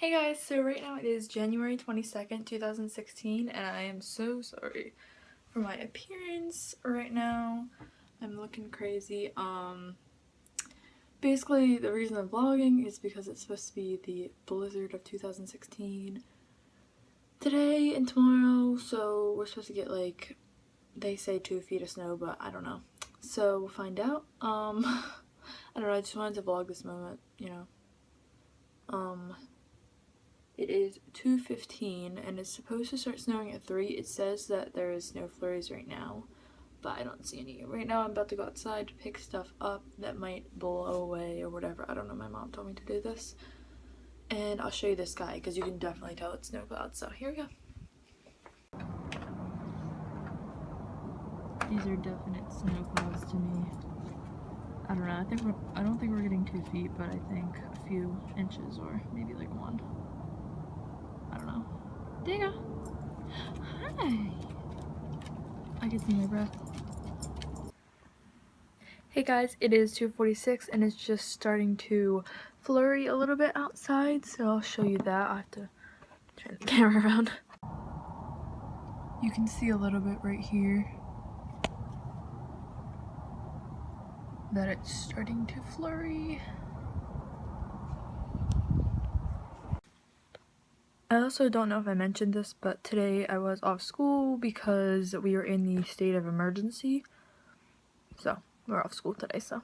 Hey guys, so right now it is January 22nd, 2016, and I am so sorry for my appearance right now. I'm looking crazy. Basically the reason I'm vlogging is because it's supposed to be the blizzard of 2016 today and tomorrow, so we're supposed to get like, they say 2 feet of snow, but I don't know. So we'll find out. I don't know, I just wanted to vlog this moment, you know. It is 2:15 and it's supposed to start snowing at 3. It says that there is snow flurries right now, but I don't see any. Right now I'm about to go outside to pick stuff up that might blow away or whatever. I don't know, my mom told me to do this. And I'll show you the sky because you can definitely tell it's snow clouds, so here we go. These are definite snow clouds to me. I don't know, I don't think we're getting 2 feet, but I think a few inches or maybe like 1. I don't know. There you go. Hi. I can see my breath. Hey guys, it is 2:46 and it's just starting to flurry a little bit outside, so I'll show you that. I have to turn the camera around. You can see a little bit right here that it's starting to flurry. I also don't know if I mentioned this, but today I was off school because we were in the state of emergency. So, we're off school today, so.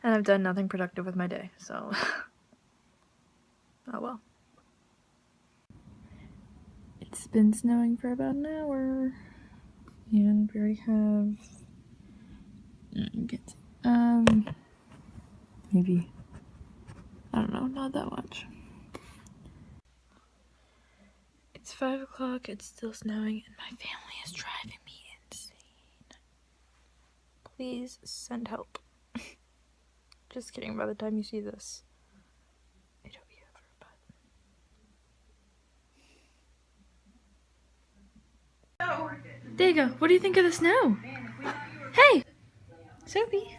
And I've done nothing productive with my day, so. Oh well. It's been snowing for about an hour. And we already have. Maybe. I don't know, not that much. It's 5 o'clock, it's still snowing, and my family is driving me insane. Please send help. Just kidding, by the time you see this, it'll be over, but... There you go. What do you think of the snow? Hey! Sophie!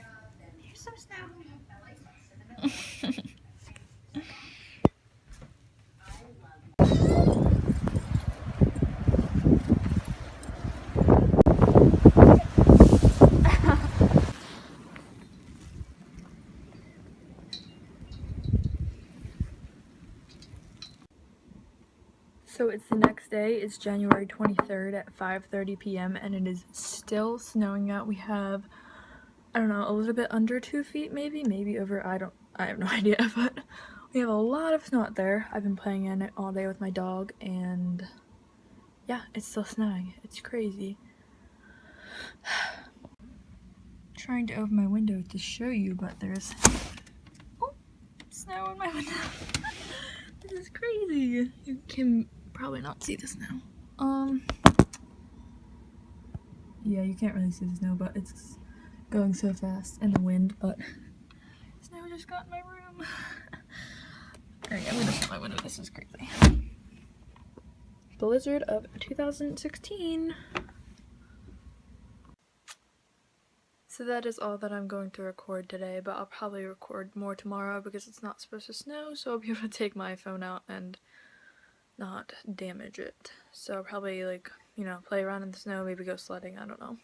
Here's some snow. So it's the next day, it's January 23rd at 5:30 p.m. and it is still snowing out. We have, I don't know, a little bit under 2 feet maybe over, I have no idea, but we have a lot of snow out there. I've been playing in it all day with my dog and yeah, it's still snowing. It's crazy. Trying to open my window to show you, but there's snow in my window. This is crazy. You can probably not see the snow. Yeah, you can't really see the snow, but it's going so fast, and the wind, but snow just got in my room. Alright, I'm gonna shut my window. This is crazy. Blizzard of 2016. So that is all that I'm going to record today, but I'll probably record more tomorrow because it's not supposed to snow, so I'll be able to take my phone out and not damage it. So I'll probably, like, you know, play around in the snow, maybe go sledding, I don't know.